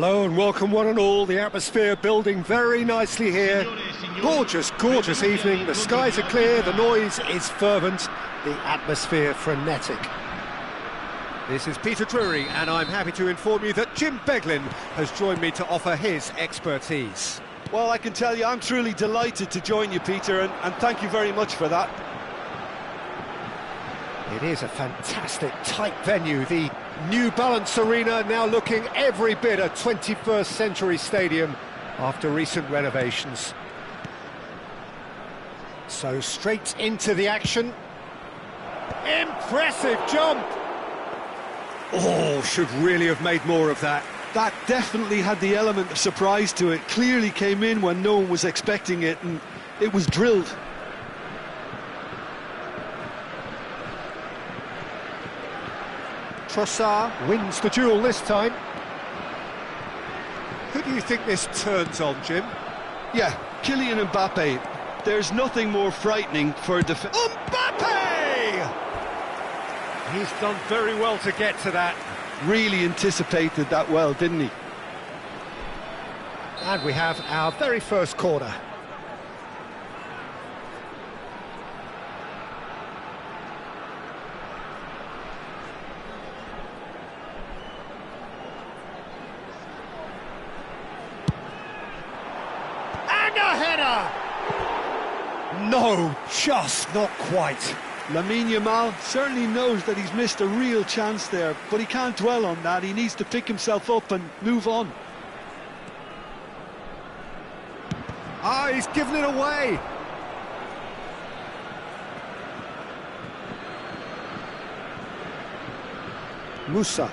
Hello and welcome one and all. The atmosphere building very nicely here. Gorgeous, gorgeous evening. The skies are clear, the noise is fervent, the atmosphere frenetic. This is Peter Drury and I'm happy to inform you that Jim Beglin has joined me to offer his expertise. Well, I can tell you I'm truly delighted to join you, Peter, and thank you very much for that. It is a fantastic, tight venue. The New Balance Arena now looking every bit a 21st century stadium after recent renovations. So straight into the action. Impressive jump! Oh, should really have made more of that. That definitely had the element of surprise to it. Clearly came in when no one was expecting it, and it was drilled. Trossard wins the duel this time. Who do you think this turns on, Jim? Yeah, Kylian Mbappe. There's nothing more frightening for a defence. Mbappe! He's done very well to get to that. Really anticipated that well, didn't he? And we have our very first corner. No, just not quite. Lamine Yamal certainly knows that he's missed a real chance there, but he can't dwell on that. He needs to pick himself up and move on. Ah, he's given it away. Musa.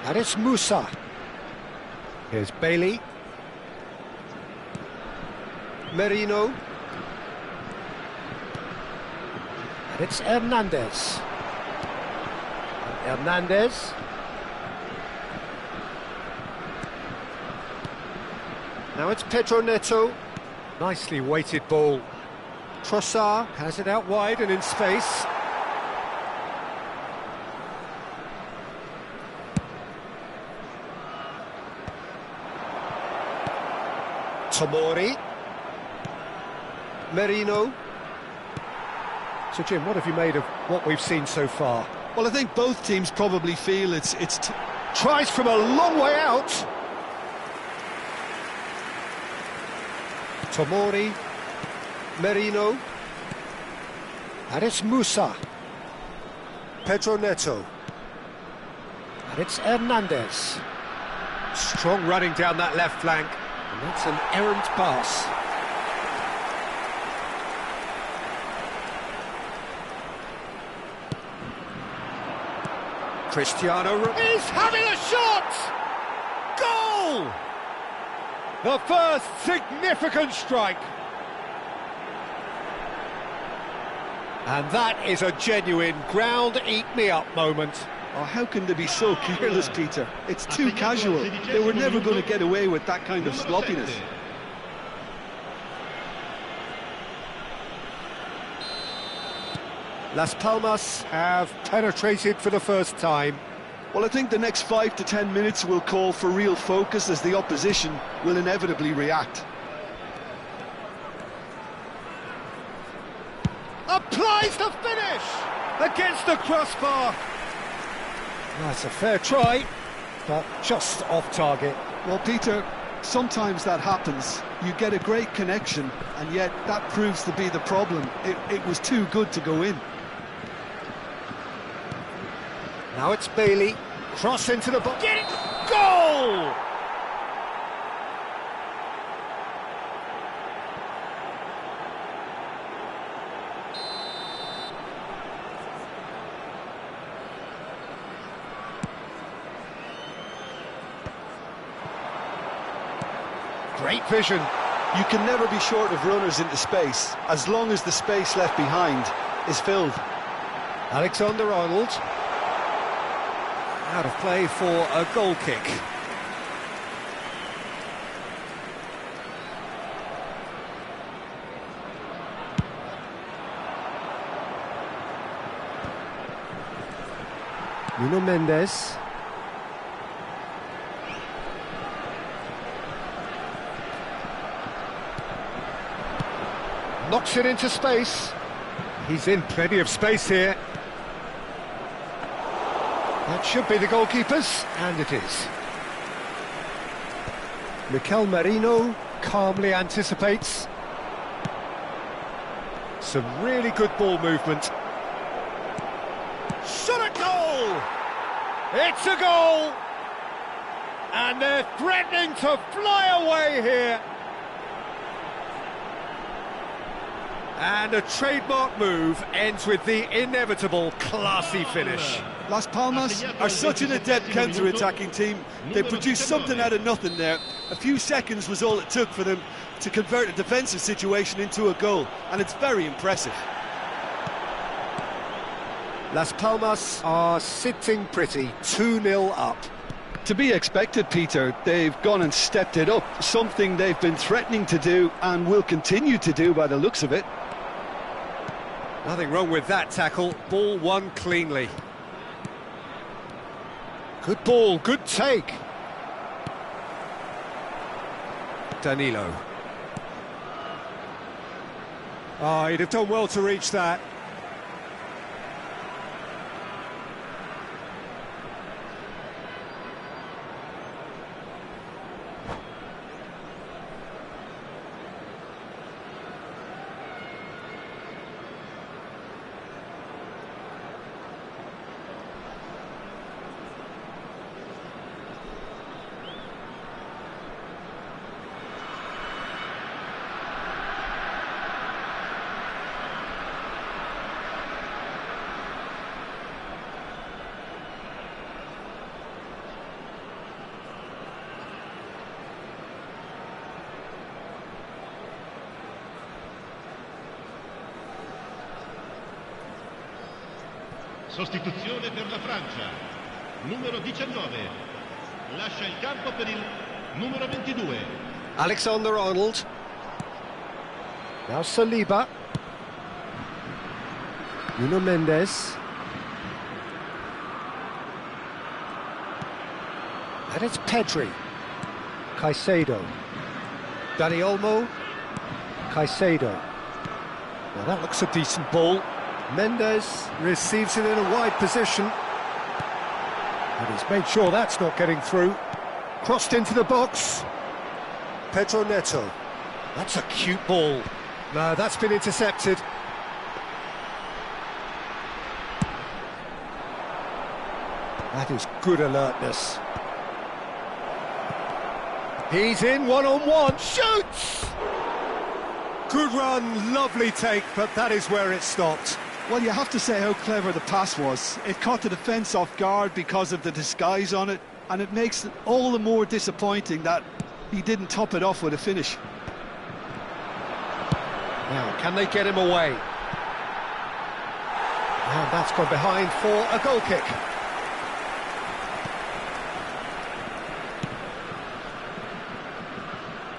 And it's Musa. Here's Bailey. Merino. And it's Hernandez. And Hernandez. Now it's Pedro Neto. Nicely weighted ball. Trossard has it out wide and in space. Tomori. Merino. So, Jim, what have you made of what we've seen so far? Well, I think both teams probably feel it's tries from a long way out. Tomori. Merino. And it's Musa. Pedro Neto. And it's Hernandez. Strong running down that left flank. And that's an errant pass. Cristiano is having a shot! Goal! The first significant strike. And that is a genuine ground-eat-me-up moment. Oh, how can they be so careless, Peter? It's too casual. They were never going to get away with that kind of sloppiness. Las Palmas have penetrated for the first time. Well, I think the next 5 to 10 minutes will call for real focus as the opposition will inevitably react. Applies the finish! Against the crossbar! That's a fair try, but just off target. Well, Peter, sometimes that happens. You get a great connection, and yet that proves to be the problem. It was too good to go in. Now it's Bailey. Cross into the box. Get it! Goal! Great vision. You can never be short of runners into space, as long as the space left behind is filled. Alexander-Arnold. Out of play for a goal kick. Nuno Mendes. Knocks it into space. He's in plenty of space here. That should be the goalkeeper's, and it is. Mikel Merino calmly anticipates. Some really good ball movement. Shot at goal! It's a goal! And they're threatening to fly away here. And a trademark move ends with the inevitable classy finish. Las Palmas are such an adept counter-attacking team. They produced something out of nothing there. A few seconds was all it took for them to convert a defensive situation into a goal, and it's very impressive. Las Palmas are sitting pretty, 2-0 up. To be expected, Peter. They've gone and stepped it up, something they've been threatening to do and will continue to do by the looks of it. Nothing wrong with that tackle, ball won cleanly. Good ball, good take. Danilo. Oh, he'd have done well to reach that. Sostituzione per la Francia. Numero 19. Lascia il campo per il numero 22. Alexander-Arnold. Now Saliba. Nuno Mendes. And it's Pedri. Caicedo. Dani Olmo. Caicedo. Now that looks a decent ball. Mendes receives it in a wide position. And he's made sure that's not getting through. Crossed into the box. Pedro Neto. That's a cute ball. No, that's been intercepted. That is good alertness. He's in one-on-one. Shoots! Good run, lovely take, but that is where it stopped. Well, you have to say how clever the pass was. It caught the defence off guard because of the disguise on it, and it makes it all the more disappointing that he didn't top it off with a finish. Now, can they get him away? And that's gone behind for a goal kick.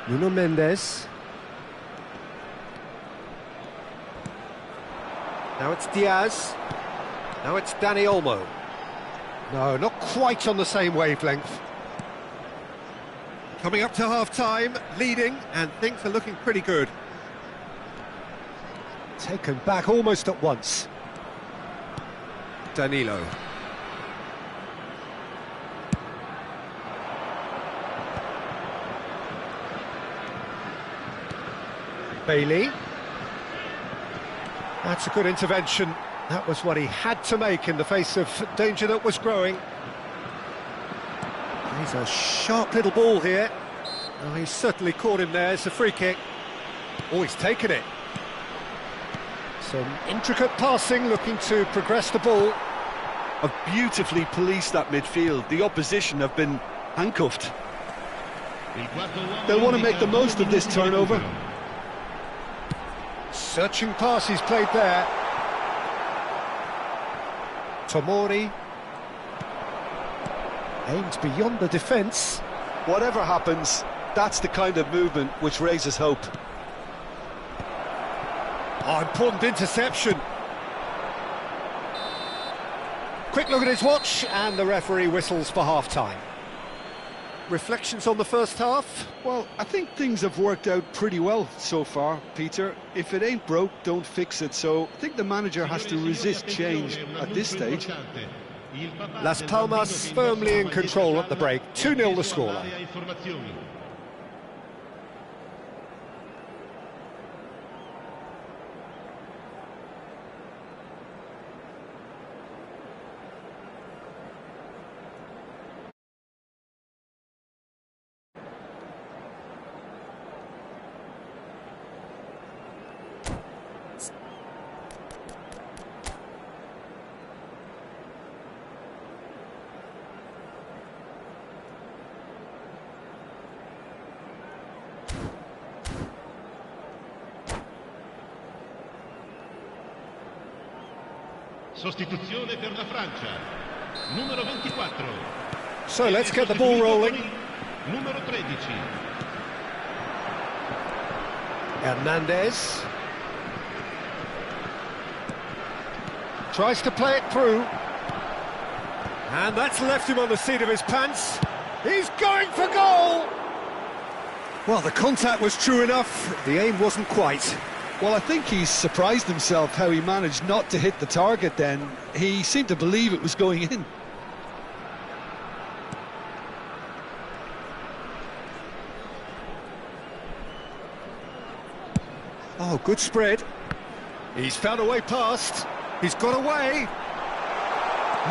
Nuno Mendes. Now it's Diaz. Now it's Dani Olmo. No, not quite on the same wavelength. Coming up to half-time, leading, and things are looking pretty good. Taken back almost at once. Danilo. Bailey. That's a good intervention. That was what he had to make in the face of danger that was growing. He's a sharp little ball here. Oh, he's certainly caught him there. It's a free kick. Oh, he's taken it. Some intricate passing, looking to progress the ball. Have beautifully policed that midfield. The opposition have been handcuffed. They'll want to make the most of this turnover. Searching pass he's played there. Tomori. Aims beyond the defence. Whatever happens, that's the kind of movement which raises hope. Oh, important interception. Quick look at his watch, and the referee whistles for half-time. reflections on the first half? Well, I think things have worked out pretty well so far, Peter. If it ain't broke, don't fix it. So I think the manager has to resist change at this stage. Las Palmas firmly in control at the break. 2-0 the scoreline. Sostituzione per la Francia. Numero 24. So let's get the ball rolling. Numero 13. Hernandez. Tries to play it through. And that's left him on the seat of his pants. He's going for goal! Well, the contact was true enough. The aim wasn't quite. Well, I think he's surprised himself how he managed not to hit the target then. He seemed to believe it was going in. Oh, good spread. He's found a way past. He's got away.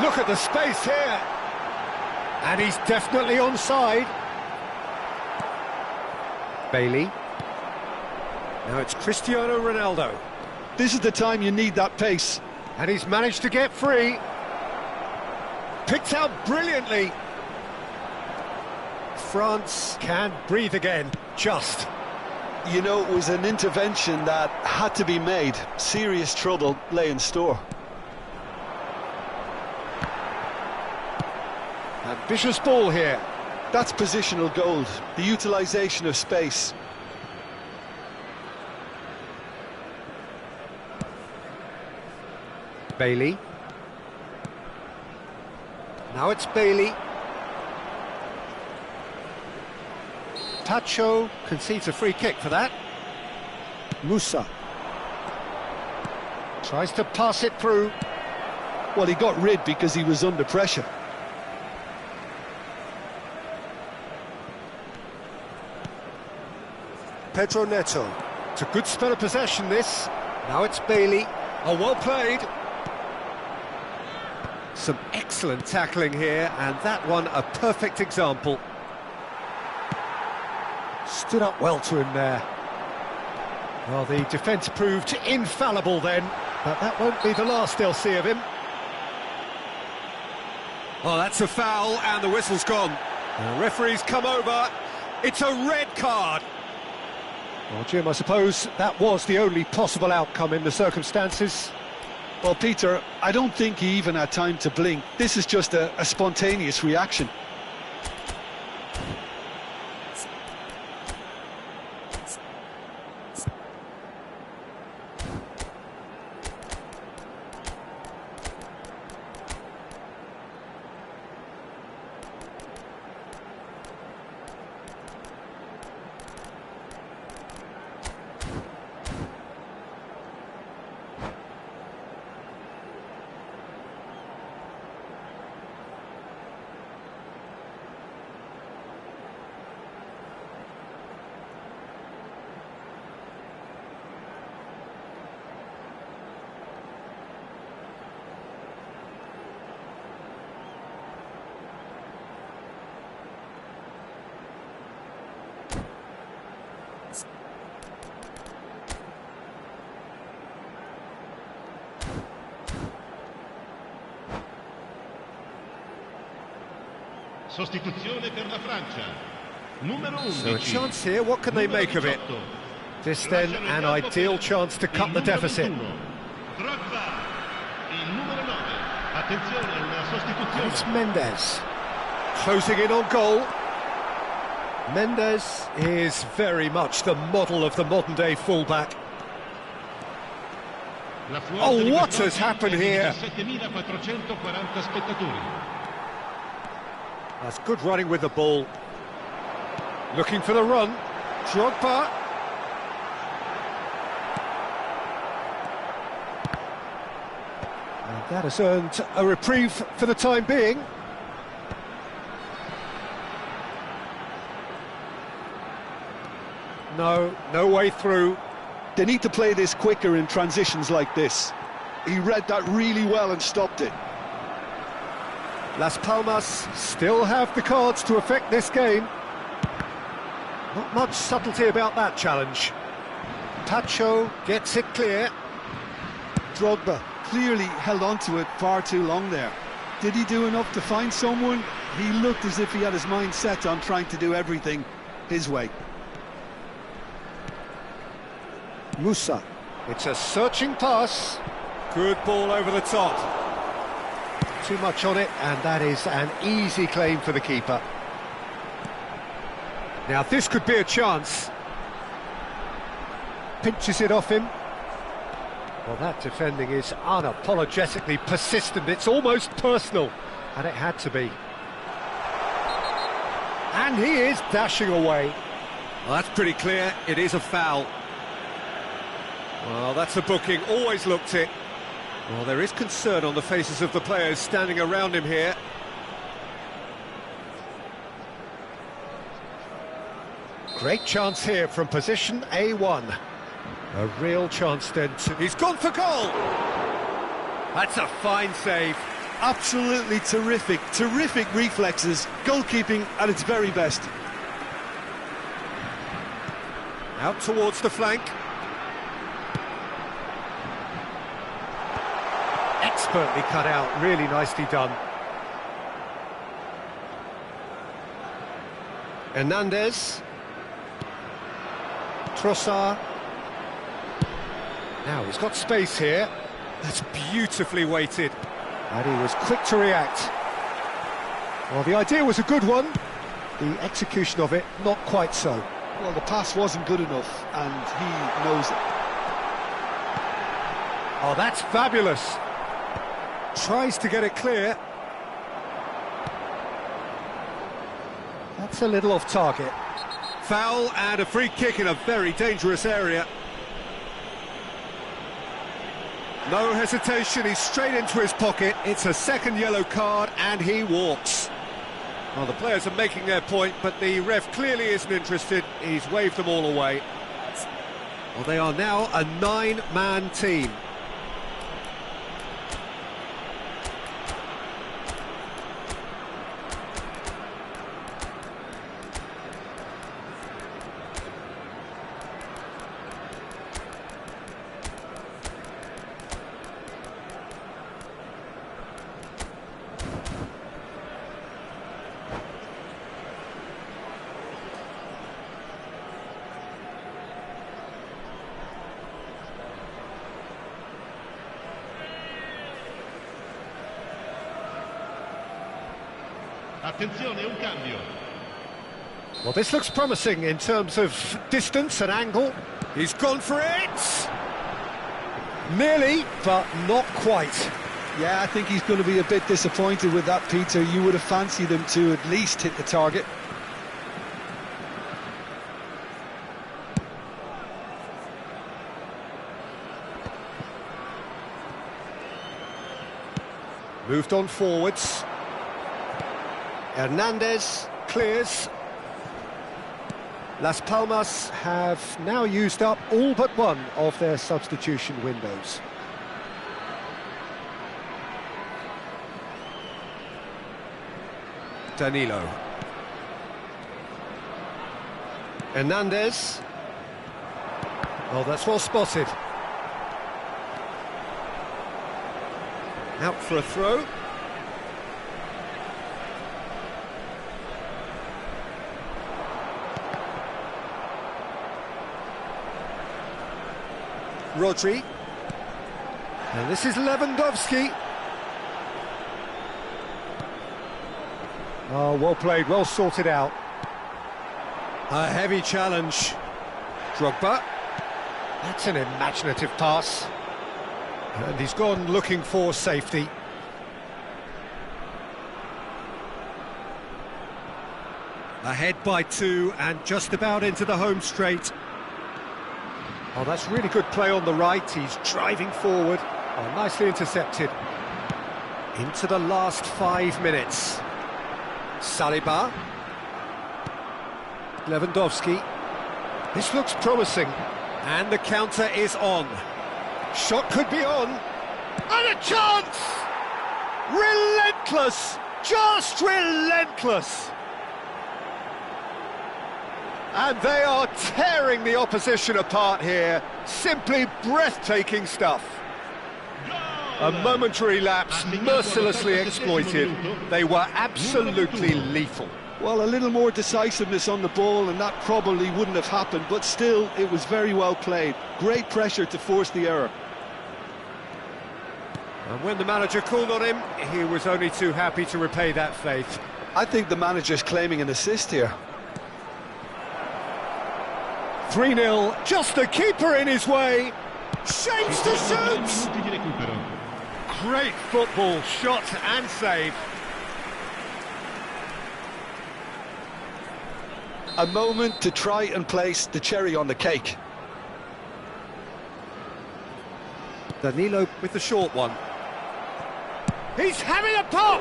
Look at the space here. And he's definitely onside. Bailey. Now it's Cristiano Ronaldo. This is the time you need that pace. And he's managed to get free. Picked out brilliantly. France can breathe again, just. You know, it was an intervention that had to be made. Serious trouble lay in store. Ambitious ball here. That's positional gold, the utilisation of space. Bailey. Now it's Bailey. Tacho concedes a free kick for that. Musa. Tries to pass it through. Well, he got rid because he was under pressure. Pedro Neto. It's a good spell of possession, this. Now it's Bailey. Oh, well played. Some excellent tackling here, and that one a perfect example. Stood up well to him there. Well, the defence proved infallible then, but that won't be the last they'll see of him. Oh, that's a foul, and the whistle's gone. The referee's come over. It's a red card. Well, Jim, I suppose that was the only possible outcome in the circumstances. Well, Peter, I don't think he even had time to blink. This is just a spontaneous reaction. Sostituzione per la Francia. Numero 11. So a chance here, what can they make of it? This then, an ideal chance to cut the deficit. Drogba. Il numero 9. Attenzione, una sostituzione. It's Mendes. Closing in on goal. Mendes is very much the model of the modern-day fullback. Oh, what has happened here? 17.440 spettatori. That's good running with the ball. Looking for the run. Drogba. And that has earned a reprieve for the time being. No way through. They need to play this quicker in transitions like this. He read that really well and stopped it. Las Palmas still have the cards to affect this game. Not much subtlety about that challenge. Pacho gets it clear. Drogba clearly held on to it far too long there. Did he do enough to find someone? He looked as if he had his mind set on trying to do everything his way. Musa. It's a searching pass. Good ball over the top. Too much on it, and that is an easy claim for the keeper. Now this could be a chance. Pinches it off him. Well, that defending is unapologetically persistent. It's almost personal, and it had to be. And he is dashing away. Well, that's pretty clear. It is a foul. Well, that's a booking. Always looked it. Well, there is concern on the faces of the players standing around him here. Great chance here from position A1. A real chance then to... He's gone for goal! That's a fine save. Absolutely terrific, terrific reflexes. Goalkeeping at its very best. Out towards the flank. Expertly cut out, really nicely done. Hernandez. Trossard. Now he's got space here. That's beautifully weighted. And he was quick to react. Well, the idea was a good one. The execution of it, not quite so. Well, the pass wasn't good enough, and he knows it. Oh, that's fabulous. Tries to get it clear. That's a little off target. Foul and a free kick in a very dangerous area. No hesitation, he's straight into his pocket. It's a second yellow card and he walks. Well, the players are making their point, but the ref clearly isn't interested. He's waved them all away. Well, they are now a 9-man team. Attenzione, un cambio. Well, this looks promising in terms of distance and angle. He's gone for it! Nearly, but not quite. Yeah, I think he's going to be a bit disappointed with that, Peter. You would have fancied him to at least hit the target. Moved on forwards. Hernandez clears. Las Palmas have now used up all but one of their substitution windows. Danilo. Hernandez. Oh, that's well spotted. Out for a throw. Rodri. And this is Lewandowski. Oh, well played, well sorted out. A heavy challenge. Drogba. That's an imaginative pass. And he's gone looking for safety. Ahead by 2 and just about into the home straight. Oh, that's really good play on the right. He's driving forward. Oh, nicely intercepted. Into the last 5 minutes. Saliba. Lewandowski. This looks promising. And the counter is on. Shot could be on. And a chance! Relentless! Just relentless! And they are tearing the opposition apart here. Simply breathtaking stuff. A momentary lapse, mercilessly exploited. They were absolutely lethal. Well, a little more decisiveness on the ball and that probably wouldn't have happened, but still, it was very well played. Great pressure to force the error. And when the manager called on him, he was only too happy to repay that faith. I think the manager's claiming an assist here. 3-0, just the keeper in his way. Shapes to shoot! Great football, shot and save. A moment to try and place the cherry on the cake. Danilo with the short one. He's having a pop!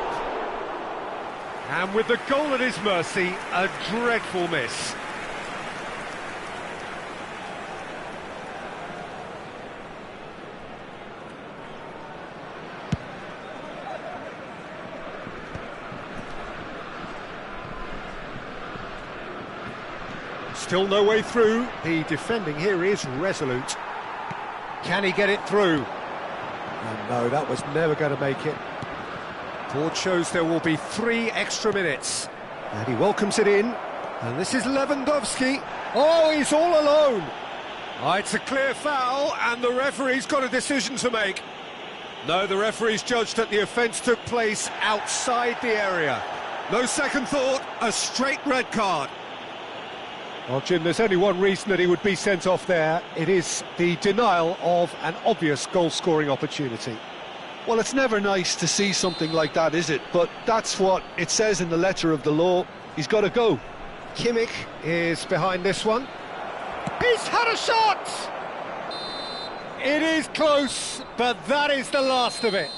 And with the goal at his mercy, a dreadful miss. Still no way through. The defending here is resolute. Can he get it through? Oh, no, that was never going to make it. Board shows there will be 3 extra minutes. And he welcomes it in. And this is Lewandowski. Oh, he's all alone. Oh, it's a clear foul, and the referee's got a decision to make. No, the referee's judged that the offence took place outside the area. No second thought, a straight red card. Well, Jim, there's only one reason that he would be sent off there. It is the denial of an obvious goal-scoring opportunity. Well, it's never nice to see something like that, is it? But that's what it says in the letter of the law. He's got to go. Kimmich is behind this one. He's had a shot! It is close, but that is the last of it.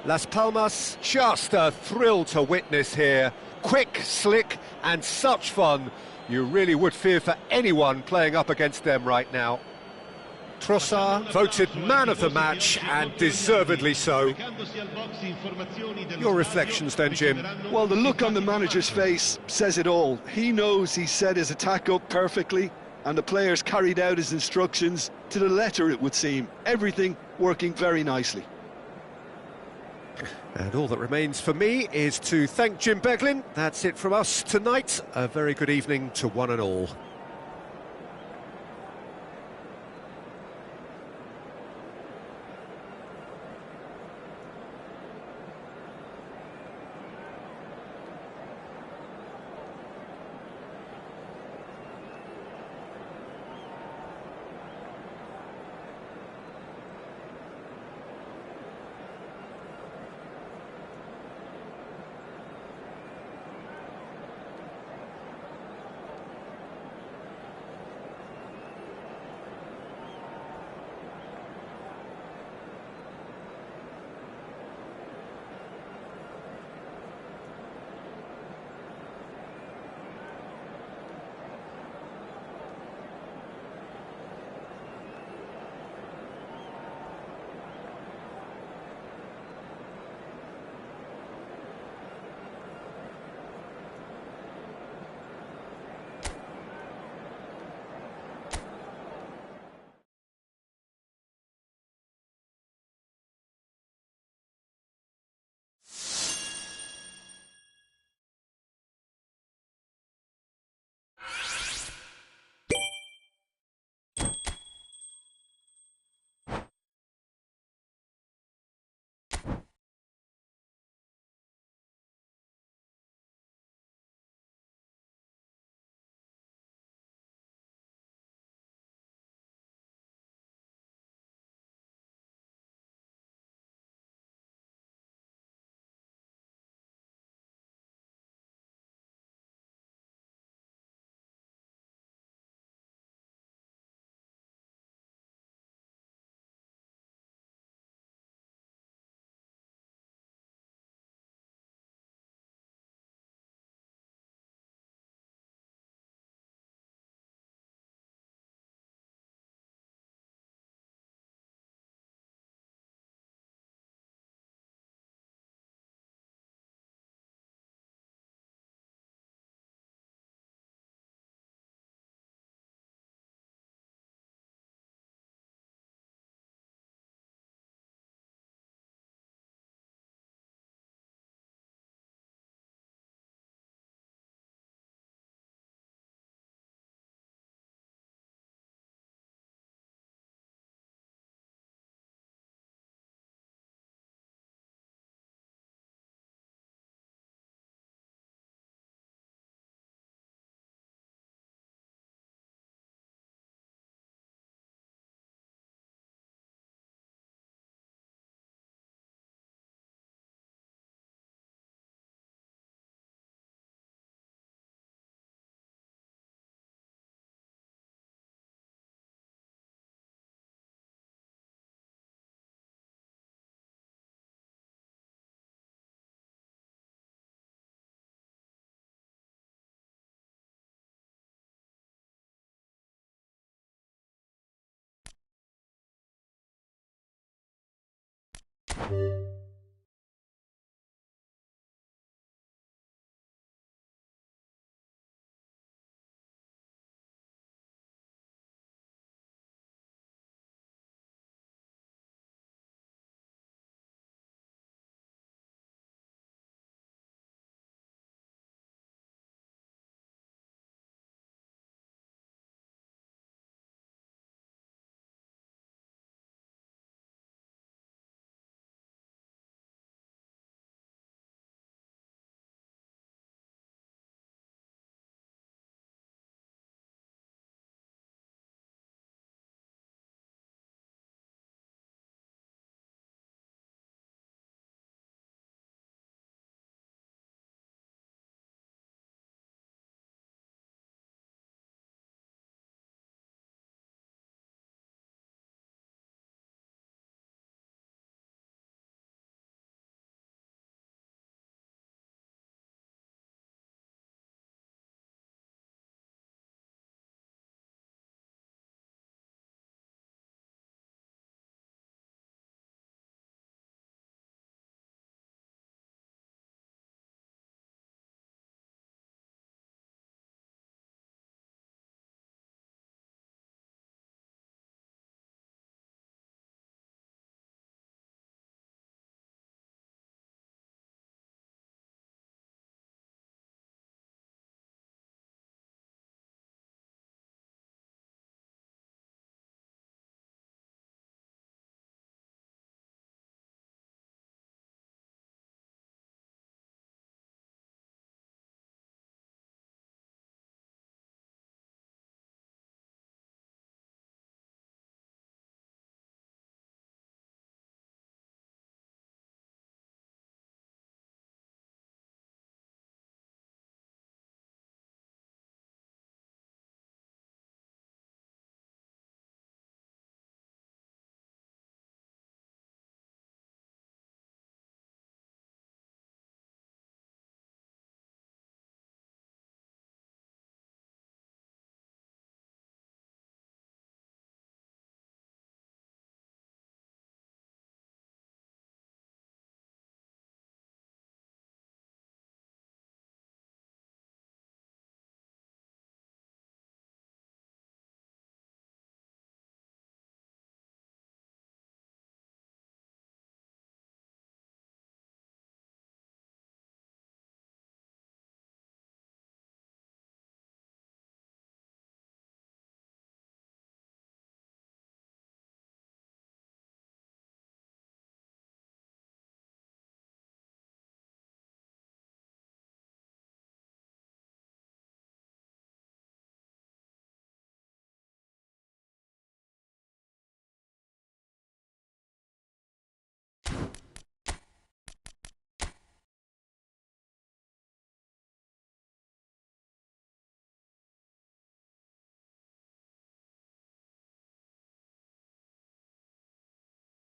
Las Palmas, just a thrill to witness here. Quick, slick, and such fun. You really would fear for anyone playing up against them right now. Trossard voted man of the match, and deservedly so. Your reflections then, Jim? Well, the look on the manager's face says it all. He knows he set his attack up perfectly, and the players carried out his instructions to the letter, it would seem. Everything working very nicely. And all that remains for me is to thank Jim Beglin. That's it from us tonight. A very good evening to one and all.